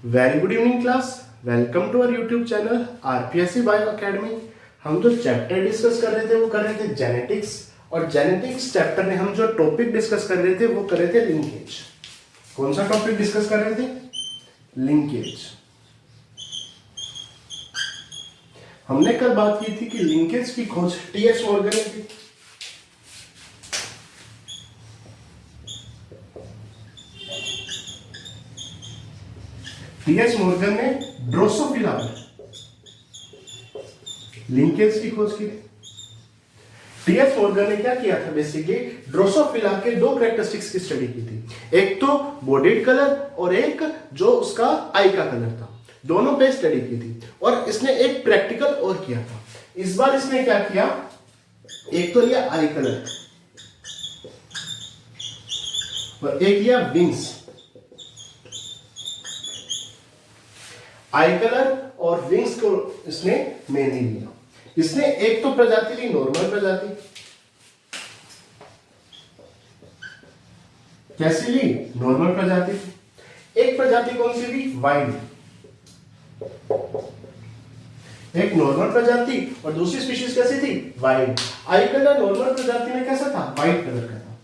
Very good evening class. Welcome to our YouTube channel RPSC bio academy. हम जो chapter discuss कर रहे थे वो कर रहे थे जेनेटिक्स, और जेनेटिक्स चैप्टर में हम जो टॉपिक डिस्कस कर रहे थे वो कर रहे थे लिंकेज। कौन सा टॉपिक डिस्कस कर रहे थे? लिंकेज। हमने कल बात की थी कि लिंकेज की खोज टीएच मॉर्गन ने की। टीएच मॉर्गन ने ड्रोसोफिला लिंकेज की खोज की थी। टीएच मॉर्गन ने क्या किया था? बेसिकली ड्रोसोफिला के दो कैरेक्टरिस्टिक्स की स्टडी की थी, एक तो बॉडी कलर और एक जो उसका आई का कलर था। दोनों पे स्टडी की थी, और इसने एक प्रैक्टिकल और किया था। इस बार इसने क्या किया? एक तो लिया आई कलर और एक लिया विंग्स। आई कलर और विंग्स को इसने मेनली लिया। इसने एक तो प्रजाति ली नॉर्मल प्रजाति। कैसी ली? नॉर्मल प्रजाति। एक प्रजाति कौन सी ली? वाइल्ड। एक नॉर्मल प्रजाति और दूसरी स्पीशीज कैसी थी? वाइल्ड। आई कलर नॉर्मल प्रजाति में कैसा था? वाइट कलर का था।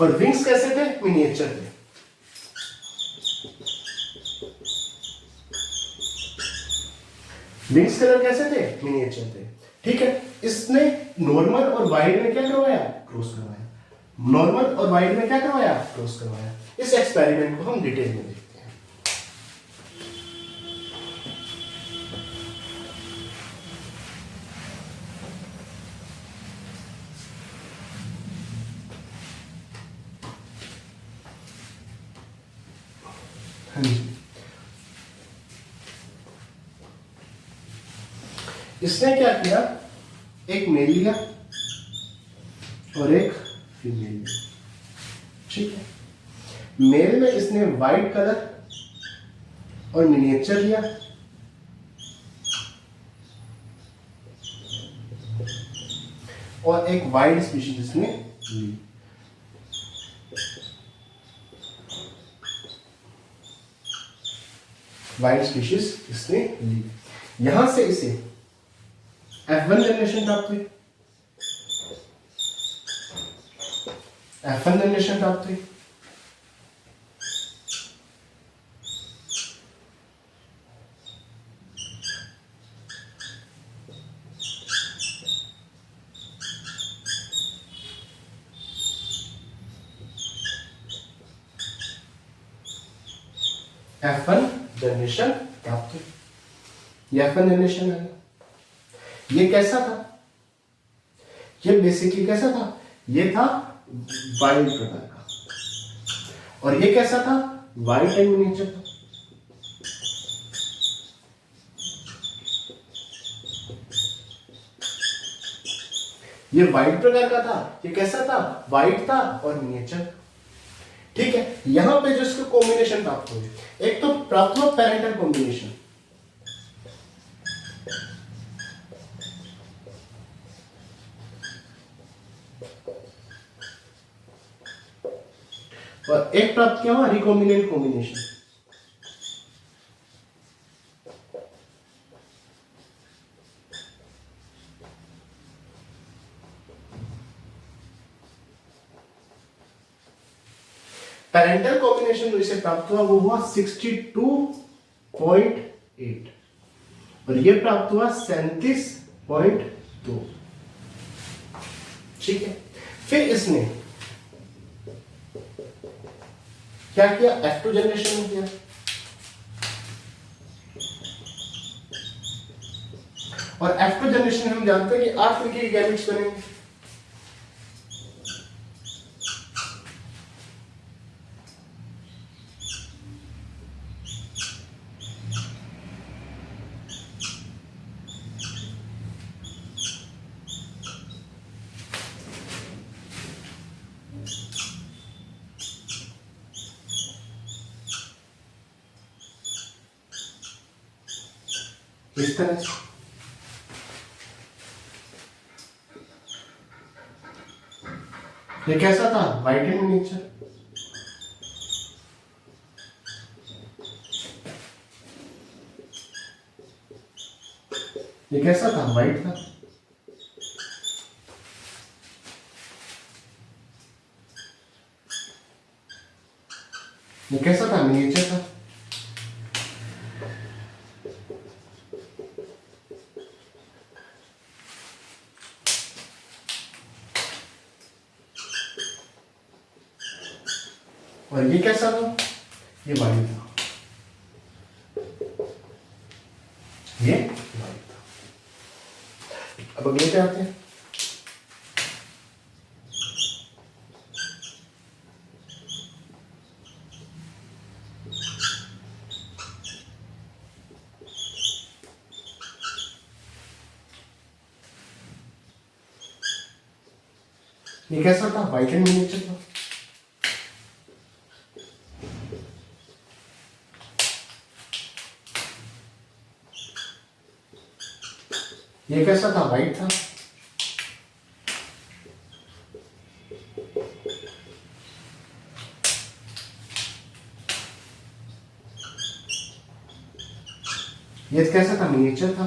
और विंग्स कैसे थे? मिनिएचर थे। विंग्स कलर कैसे थे? मिनिएचर थे। ठीक है, इसने नॉर्मल और वाइड में क्या करवाया? क्रॉस करवाया। नॉर्मल और वाइड में क्या करवाया? क्रॉस करवाया। इस एक्सपेरिमेंट को हम डिटेल में देखते हैं। हाँ जी, इसने क्या किया? एक मेल लिया और एक फीमेल लिया। ठीक है, मेल में इसने वाइट कलर और मिनिएचर लिया, और एक वाइल्ड स्पीशीज इसने ली। वाइल्ड स्पीशीज इसने ली। यहां से इसे F1 जनरेशन प्राप्त हुई। F1 जनरेशन प्राप्त हुई। F1 जनरेशन प्राप्त हुई। ये F1 जनरेशन है। ये कैसा था? ये बेसिकली कैसा था? ये था वाइल्ड प्रकार का, और ये कैसा था? वाइट एंड मिनिएचर था। ये वाइट प्रकार का था, ये कैसा था? वाइट था और मिनिएचर। ठीक है, यहां पे जो इसके कॉम्बिनेशन प्राप्त हुए, एक तो प्राप्त हुआ पेरेंटल कॉम्बिनेशन, और एक प्राप्त किया हुआ रिकॉम्बिनेंट कॉम्बिनेशन। पेरेंटल कॉम्बिनेशन जो इसे प्राप्त हुआ वो हुआ 62.8, और ये प्राप्त हुआ 37.2। ठीक है, फिर इसने क्या किया? F2 जनरेशन में किया, और F2 जनरेशन हम जानते हैं कि 8 तरीके के गैमेट्स बनेंगे। इस तरह से ये कैसा था? White and miniature. ये कैसा था? वाइट था। ये कैसा था? मिनिएचर था। और ये कैसा था? ये वाइट था। ये वाइट था। अब अगले पे आते हैं। ये कैसा था? वाइट एंड मिनिएचर था। ये कैसा था? वाइट था। ये कैसा था? मिनिएचर था।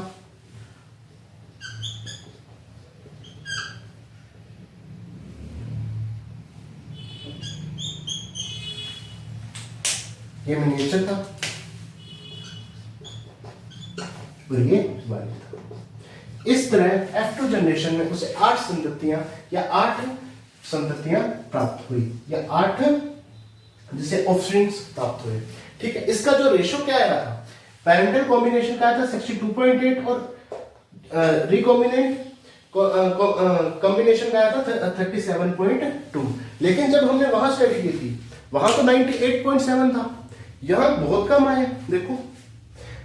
ये मिनिएचर था और ये वाइट था। इस तरह F2 जनरेशन में उसे 8 संततियां या 8 संततियां प्राप्त हुई या 8 जिसे ऑफस्प्रिंग्स प्राप्त हुए। ठीक है, इसका जो रेशो क्या आया था? पेरेंटल कॉम्बिनेशन का था 62.8 और रिकॉम्बिनेंट कॉम्बिनेशन का आया था 37.2। लेकिन जब हमने वहां स्टडी की थी वहां तो 98.7 था, यहां बहुत कम आए। देखो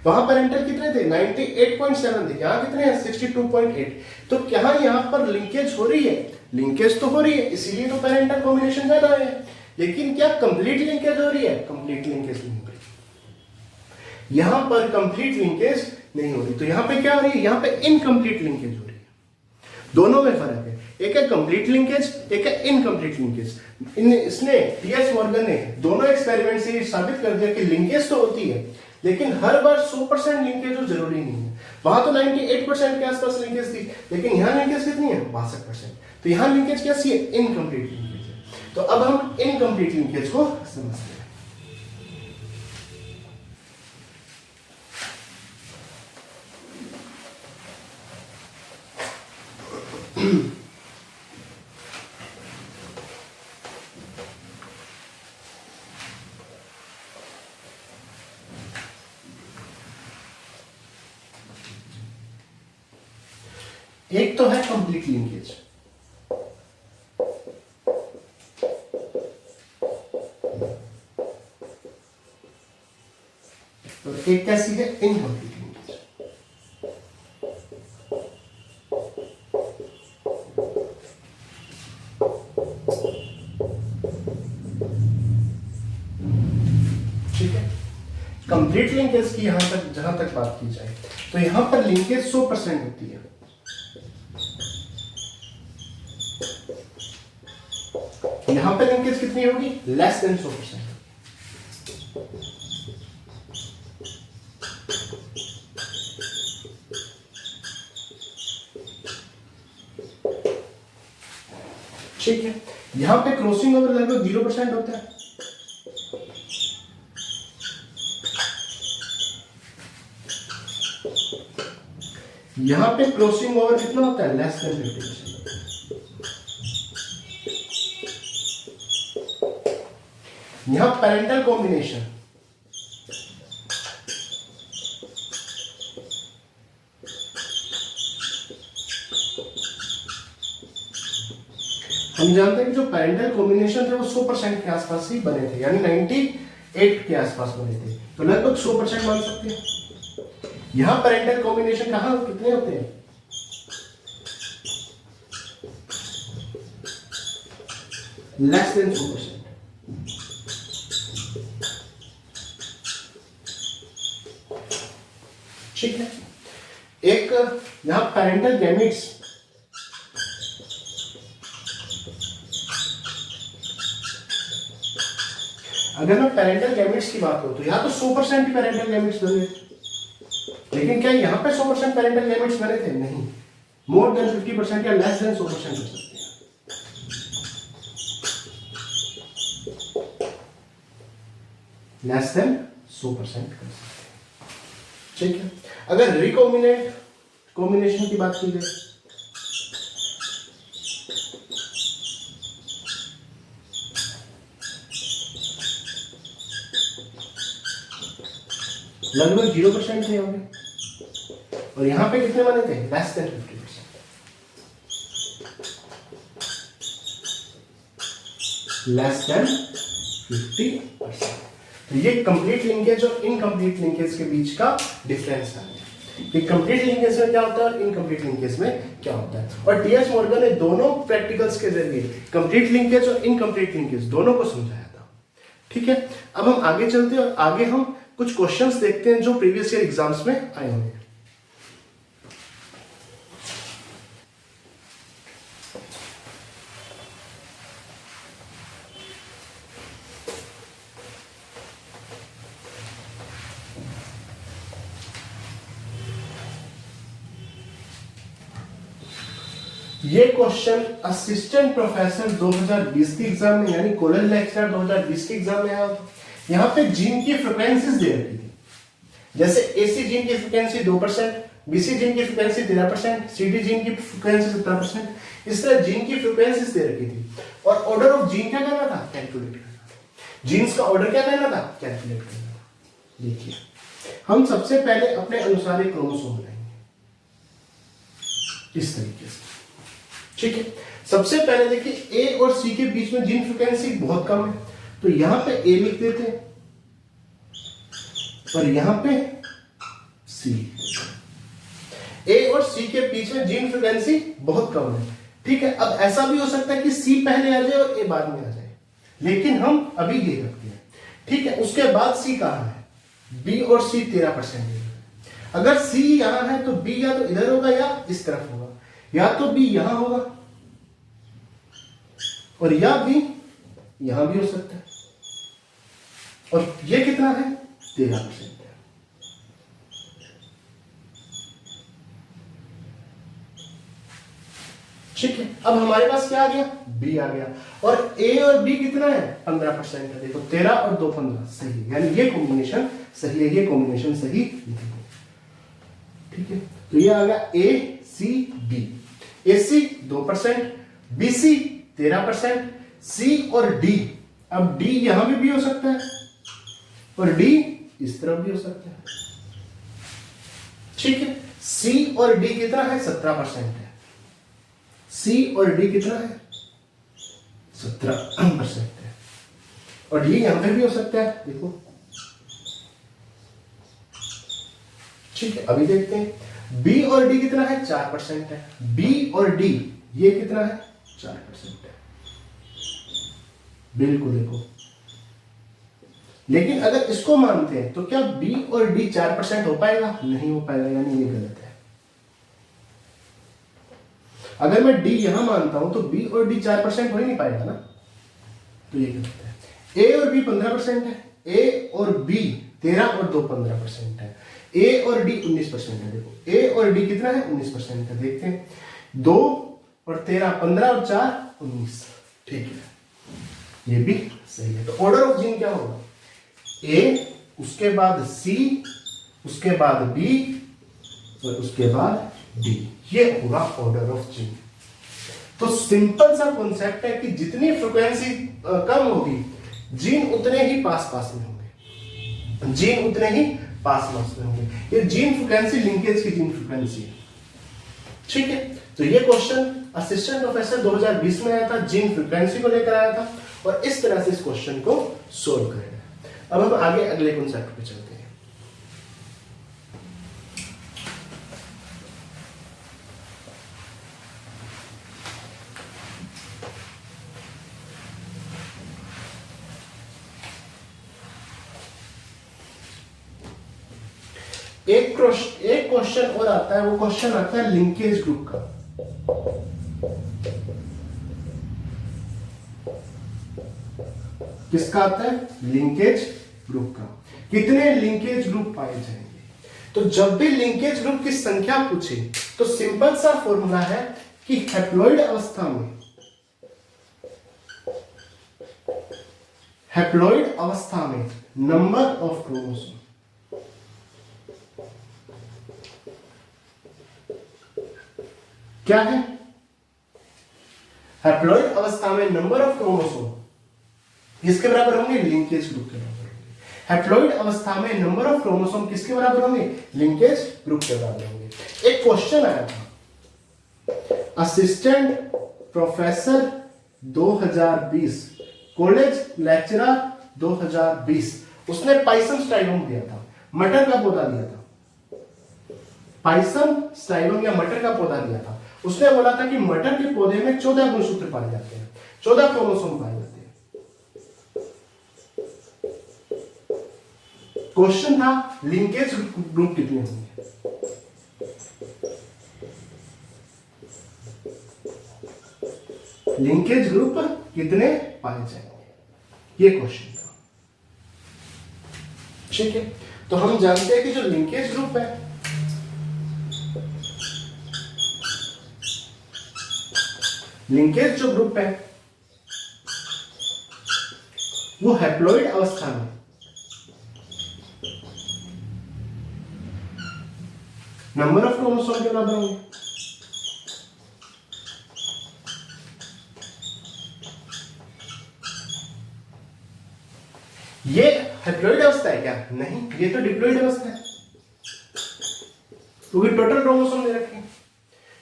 वहां पेरेंटल कितने थे? 98.7 थे, यहाँ कितने हैं? 62.8। तो क्या यहाँ पर लिंकेज हो रही है? लिंकेज तो हो रही है, इसीलिए तो पेरेंटल कॉम्बिनेशन ज्यादा है। लेकिन क्या कंप्लीट लिंकेज हो रही है? कंप्लीट लिंकेज नहीं हो रही। यहां पर कंप्लीट लिंकेज नहीं हो रही, तो यहां पे क्या हो रही है? यहां पे इनकम्प्लीट लिंकेज हो रही है। दोनों में फर्क है, एक है कंप्लीट लिंकेज, एक है इनकम्प्लीट लिंकेज। इसने टीएस मॉर्गन ने दोनों एक्सपेरिमेंट से साबित कर दिया कि लिंकेज तो होती है, लेकिन हर बार 100% लिंकेज हो जरूरी नहीं है। वहां तो 98% के आसपास लिंकेज थी, लेकिन यहां लिंकेज कितनी है? 62%। तो यहां लिंकेज कैसी है? इनकम्प्लीट लिंकेज है। तो अब हम इनकम्प्लीट लिंकेज को समझते हैं। एक तो है कंप्लीट लिंकेज, और एक कैसी है? Incomplete linkage. ठीक है, कंप्लीट लिंकेज की यहां तक जहां तक बात की जाए तो यहां पर लिंकेज 100% होती है। यहां पे लिंकेज कितनी होगी? Less than 100%। ठीक है, यहां पे क्रॉसिंग ओवर लगभग 0% होता है। यहां पे क्रॉसिंग ओवर कितना होता है? Less than 50%। यहां पेरेंटल कॉम्बिनेशन हम जानते हैं कि जो पेरेंटल कॉम्बिनेशन थे वो 100% के आसपास ही बने थे, यानी 98 के आसपास बने थे, तो लगभग 100% मान सकते हैं। यहां पेरेंटल कॉम्बिनेशन कहां कितने होते हैं? Less than 100%। ठीक है, एक यहां पेरेंटल गैमेट्स अगर मैं पेरेंटल गैमेट्स की बात करूं तो यहां तो 100% ही पेरेंटल गैमेट्स बने, लेकिन क्या यहाँ पे 100% पेरेंटल लिमिट्स बने थे? नहीं, मोर देन 50% या लेस देन 100% कर सकते हैं। लेस देन 100% कर सकते हैं, ठीक है। अगर रिकॉम्बिनेंट कॉम्बिनेशन की बात की जाए, लगभग 0% थे यहाँ पे, और यहाँ पे कितने बने थे? Less than 50%, less than 50%। तो ये कंप्लीट लिंकेज और इनकम्प्लीट लिंकेज के बीच का डिफरेंस है कि कंप्लीट लिंकेज में क्या होता है और इनकम्प्लीट लिंकेज में क्या होता है। और टीएस मॉर्गन ने दोनों प्रैक्टिकल्स के जरिए कंप्लीट लिंकेज और इनकम्प्लीट लिंकेज दोनों को समझाया था, ठीक है। अब हम आगे चलते हैं और आगे हम कुछ क्वेश्चंस देखते हैं जो प्रीवियस ईयर एग्जाम्स में आए होंगे। ये क्वेश्चन असिस्टेंट प्रोफेसर 2020 के एग्जाम में यानी कॉलेज लेक्चरर 2020 के एग्जाम में आया था। यहाँ पे जीन की फ्रीक्वेंसीज दे रखी थी, जैसे एसी जीन की फ्रीक्वेंसी 2%, बीसी जीन की फ्रीक्वेंसी 13%, सीडी जीन की फ्रीक्वेंसी 17%, इस तरह जीन की फ्रीक्वेंसीज दे रखी थी। और ऑर्डर ऑफ जीन क्या करना था? कैलकुलेट करना था। जीन्स का ऑर्डर क्या करना था? कैलकुलेट करना था। देखिए, हम सबसे पहले अपने अनुसार एक क्रोमोसोम बनाएंगे इस तरीके से, ठीक है। सबसे पहले देखिए ए और सी के बीच में जीन फ्रीक्वेंसी बहुत कम है, तो यहां पे ए लिख देते हैं और यहां पे सी। ए और सी के बीच में जीन फ्रीक्वेंसी बहुत कम है, ठीक है। अब ऐसा भी हो सकता है कि सी पहले आ जाए और ए बाद में आ जाए, लेकिन हम अभी ये रखते हैं, ठीक है। उसके बाद सी कहां है? बी और सी 13%। अगर सी यहां है तो बी या तो इधर होगा या इस तरफ होगा, या तो बी यहां होगा और या बी यहां भी हो सकता है। और ये कितना है? 13% है, ठीक है। अब हमारे पास क्या आ गया? बी आ गया। और ए और बी कितना है? 15% है। देखो 13 और 2 15 सही, यानी ये कॉम्बिनेशन सही है, ये कॉम्बिनेशन सही नहीं है, ठीक है। तो ये आ गया ए सी बी। ए सी 2%, बी सी 13%, सी और डी। अब डी यहां भी हो सकता है और डी इस तरफ भी हो सकता है, ठीक है। सी और डी कितना है? 17% है। सी और डी कितना है? 17% है। और डी यहां पे भी हो सकता है, देखो, ठीक है। अभी देखते हैं बी और डी कितना है? 4% है। बी और डी ये कितना है? 4% है, बिल्कुल देखो। लेकिन अगर इसको मानते हैं तो क्या बी और डी 4% हो पाएगा? नहीं हो पाएगा, यानी ये गलत है। अगर मैं डी यहां मानता हूं तो बी और डी 4% हो ही नहीं पाएगा ना, तो ये गलत है। ए और बी 15% है, ए और बी 13 और 2 15% है, ए और डी 19% है। देखो ए और डी कितना है? 19% है। देखते हैं 2 और 13 15 और 4 19, ठीक है, ये भी सही है। तो ऑर्डर ऑफ जीन क्या होगा? ए, उसके बाद सी, उसके बाद बी और उसके बाद डी, ये होगा ऑर्डर ऑफ जीन। तो सिंपल सा कॉन्सेप्ट है कि जितनी फ्रीक्वेंसी कम होगी जीन उतने ही पास पास में होंगे, जीन उतने ही पास पास में होंगे। ये जीन फ्रीक्वेंसी लिंकेज की जीन फ्रीक्वेंसी है, ठीक है। तो ये क्वेश्चन असिस्टेंट प्रोफेसर 2020 में आया था, जीन फ्रीक्वेंसी को लेकर आया था और इस तरह से इस क्वेश्चन को सोल्व करेगा। अब हम आगे अगले कॉन्सेप्ट पे चलते हैं। एक क्वेश्चन और आता है, वो क्वेश्चन आता है लिंकेज ग्रुप का। किसका आता है? लिंकेज ग्रुप का। कितने लिंकेज ग्रुप पाए जाएंगे? तो जब भी लिंकेज ग्रुप की संख्या पूछे तो सिंपल सा फॉर्मूला है कि हैप्लॉइड अवस्था में नंबर ऑफ क्रोमोसोम, क्या है? हैप्लॉइड अवस्था में नंबर ऑफ क्रोमोसोम किसके बराबर होंगे? लिंकेज ग्रुप के बराबर होंगे। हैप्लॉइड अवस्था में नंबर ऑफ क्रोमोसोम किसके बराबर होंगे? लिंकेज ग्रुप के बराबर होंगे। एक क्वेश्चन आया था, असिस्टेंट प्रोफेसर 2020, कॉलेज लेक्चरर 2020, उसने पाइसम स्टाइलम दिया था, मटर का पौधा दिया था, पाइसम स्टाइलम या मटर का पौधा दिया था। उसने बोला था कि मटर के पौधे में 14 गुणसूत्र पाए जाते हैं, 14 क्रोमोसोम पाए जाते हैं। क्वेश्चन था लिंकेज ग्रुप कितने होंगे? लिंकेज ग्रुप कितने पाए जाएंगे, ये क्वेश्चन था। ठीक है, तो हम जानते हैं कि जो लिंकेज ग्रुप है लिंकेज जो ग्रुप है वो हैप्लॉइड अवस्था में नंबर ऑफ क्रोमोसोम के बराबर होंगे। ये हैप्लॉइड अवस्था है क्या? नहीं, ये तो डिप्लॉइड अवस्था है, क्योंकि टोटल क्रोमोसोम दे रखे हैं।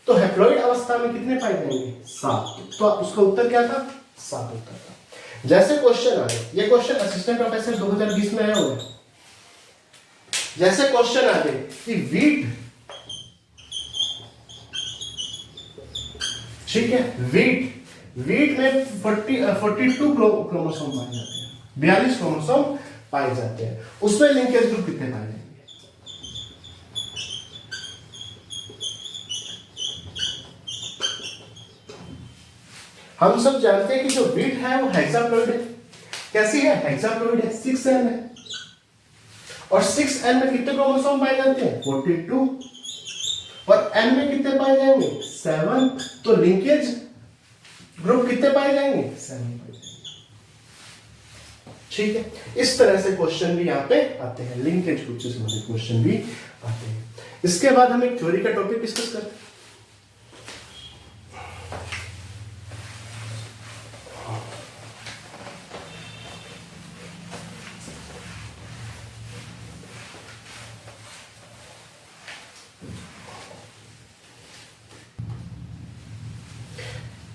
तो हैप्लॉइड अवस्था में कितने पाए जाएंगे? 7। तो उसका उत्तर क्या था? 7 उत्तर था। जैसे क्वेश्चन आ गए, ये क्वेश्चन असिस्टेंट प्रोफेसर 2020 में आया हुआ है। जैसे क्वेश्चन आ गए कि वीट, ठीक है, वीट में 42 क्रोमोसोम पाए जाते हैं, 42 क्रोमोसोम पाए जाते हैं, उसमें लिंकेज ग्रुप कितने पाए जाएंगे? हम सब जानते हैं कि जो वीट है वो हेक्साप्लॉइड है। कैसी है? हेक्साप्लॉइड है, 6n है, और 6n में कितने क्रोमोसोम पाए जाते हैं? 42, और n में कितने पाए जाएंगे? 7। तो लिंकेज ग्रुप कितने पाए जाएंगे? 7 पाए जाएंगे। ठीक है, इस तरह से क्वेश्चन भी यहाँ पे आते हैं, लिंकेज ग्रुप से संबंधित क्वेश्चन भी आते हैं। इसके बाद हम एक थ्योरी का टॉपिक डिस्कस करते हैं।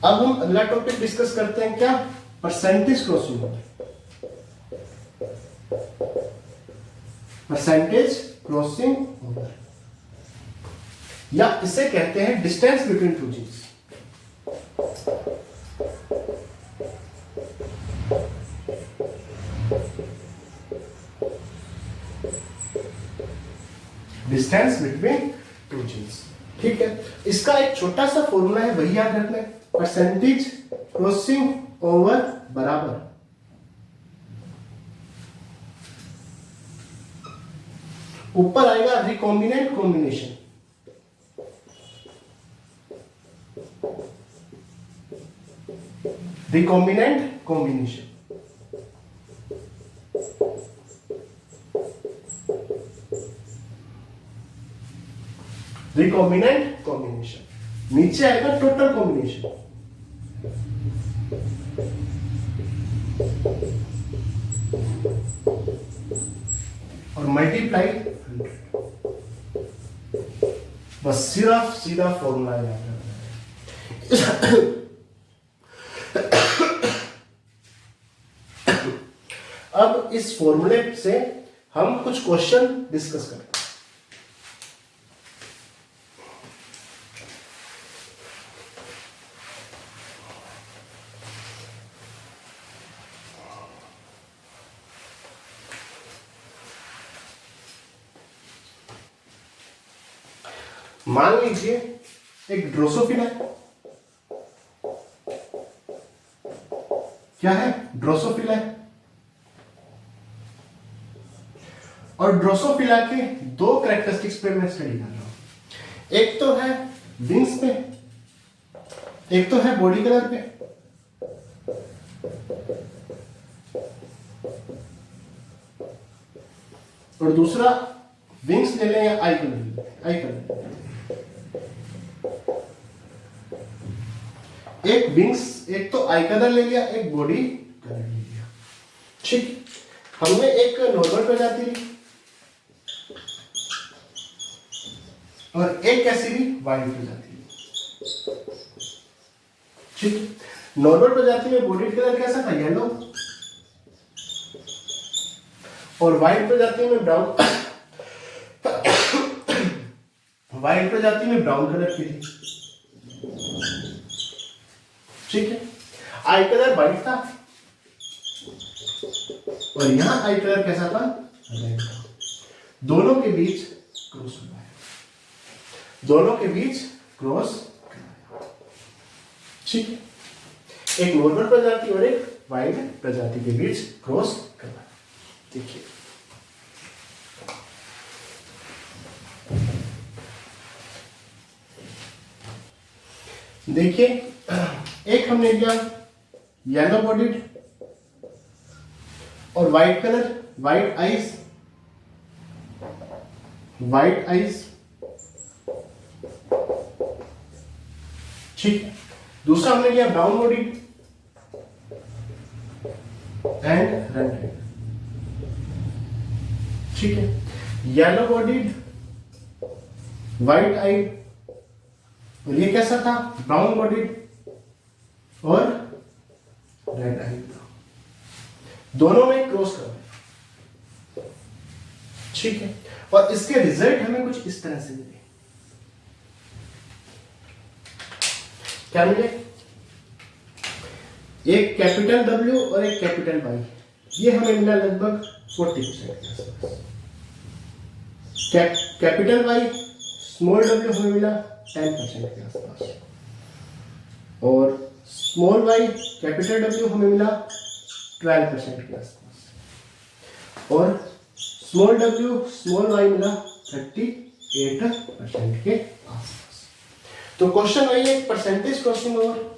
अब हम अगला टॉपिक डिस्कस करते हैं, क्या? Percentage crossing over. Percentage crossing over, या इसे कहते हैं distance between two genes. Distance between two genes, ठीक है। इसका एक छोटा सा फॉर्मूला है, वही याद रखना है। परसेंटेज क्रॉसिंग ओवर बराबर ऊपर आएगा recombinant combination, recombinant combination, recombinant combination, नीचे आएगा टोटल कॉम्बिनेशन, और मल्टीप्लाई 100। बस सिर्फ सीधा फॉर्मूला याद रखना है। अब इस फॉर्मूले से हम कुछ क्वेश्चन डिस्कस करें। मान लीजिए एक ड्रोसोफिला है, क्या है? ड्रोसोफिला है। और ड्रोसोफिला के दो कैरेक्टरिस्टिक्स पे मैं स्टडी कर रहा हूं। एक तो है विंग्स पे, एक तो है बॉडी कलर पे। और दूसरा विंग्स ले लें या आई कलर, आई कलर। एक विंग्स, एक तो आई कलर ले लिया, एक बॉडी कलर ले लिया। ठीक, हमने एक नॉर्मल प्रजाति ली और एक कैसी ली, वाइल्ड प्रजाति ली। ठीक, नॉर्मल प्रजाति में बॉडी कलर कैसा था, येलो, और वाइल्ड प्रजाति में ब्राउन वाइल्ड प्रजाति में ब्राउन कलर की थी। ठीक है, आई कलर व्हाइट था और यहां आई कलर कैसा था, रेड था। दोनों के बीच क्रॉस हुआ है, दोनों के बीच क्रॉस। ठीक है, एक नॉर्मल प्रजाति और एक वाइल्ड प्रजाति के बीच क्रॉस करना। देखिए देखिए, एक हमने लिया येलो बॉडीड और white colour, white eyes, white eyes. ठीक है, दूसरा हमने लिया ब्राउन बॉडीड एंड रेड। ठीक है, येलो बॉडीड, वाइट आई, और ये कैसा था, ब्राउन बॉडीड और रेड आई था। दोनों में क्रॉस कर। ठीक है, और इसके रिजल्ट हमें कुछ इस तरह से मिले। क्या मिले, एक कैपिटल W और एक कैपिटल Y। ये हमें मिला लगभग 40% के आसपास। कैपिटल Y, स्मॉल w हमें मिला 10% के आसपास, और स्मॉल y, कैपिटल W हमें मिला 12% के आसपास, और स्मॉल w, स्मॉल y मिला 38% के आसपास। तो क्वेश्चन वही है, परसेंटेज क्रॉसिंग ओवर।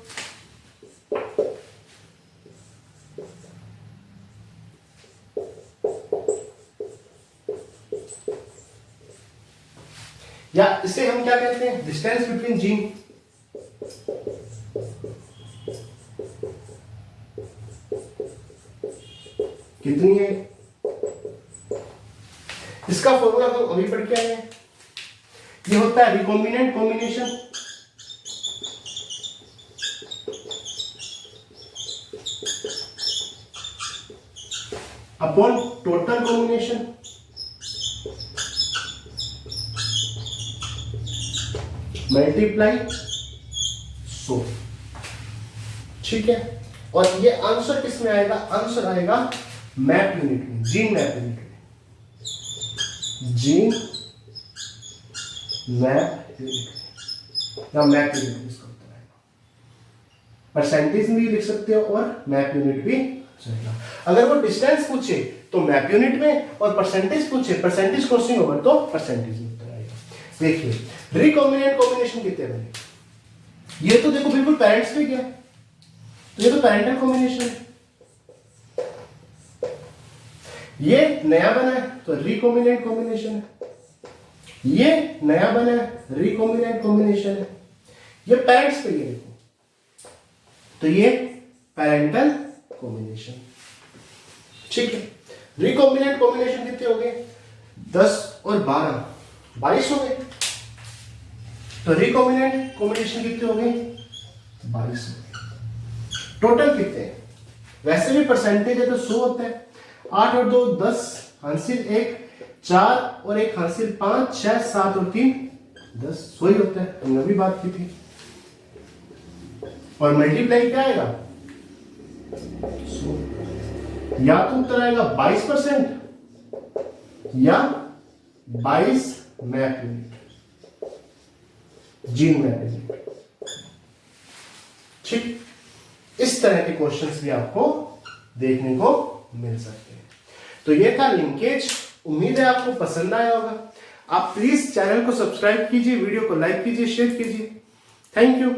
या इसे हम क्या कहते हैं, डिस्टेंस बिटवीन जीन। कितनी है, इसका फॉर्मूला हम अभी पढ़ के आए हैं। ये होता है recombinant combination upon total combination multiply 100। ठीक है, और ये आंसर किस में आएगा, आंसर आएगा मैप यूनिट में, जीन मैप यूनिट में, जीन मैप यूनिट या मैप यूनिट इसको होता है। परसेंटेज भी लिख सकते हो और मैप यूनिट भी चलेगा। अगर वो डिस्टेंस पूछे तो मैप यूनिट में, और परसेंटेज पूछे, परसेंटेज क्रॉसिंग ओवर, तो परसेंटेज में उत्तर आएगा। देखिए रिकॉम्बिनेंट कॉम्बिनेशन कितने बने, ये तो देखो बिल्कुल पेरेंट्स पे गया, तो ये तो पेरेंटल कॉम्बिनेशन है। ये नया बना है तो रिकॉम्बिनेंट कॉम्बिनेशन है, ये नया बना है रिकॉम्बिनेंट कॉम्बिनेशन है। ये पेरेंट्स पे गया देखो, तो ये पेरेंटल कॉम्बिनेशन। ठीक है, रिकॉम्बिनेंट कॉम्बिनेशन कितने हो गए, 10 और 12 22 हो गए। तो रिकॉम्बिनेंट कॉम्बिनेशन कितने हो गए, 22 हो गए। टोटल कितने हैं, वैसे भी परसेंटेज है तो 100 होता है। 8 और 2 10, हासिल 1, 4 और 1 हासिल 5, 6 7 और 3 10, 100 ही होता है, हमने भी बात की थी। और मल्टीप्लाई क्या आएगा, 100। या तो उत्तर आएगा 22% या 22 map unit, gene map unit. ठीक, इस तरह के क्वेश्चंस भी आपको देखने को मिल सकते हैं। तो ये था लिंकेज उम्मीद है आपको पसंद आया होगा। आप प्लीज चैनल को सब्सक्राइब कीजिए, वीडियो को लाइक कीजिए, शेयर कीजिए। Thank you.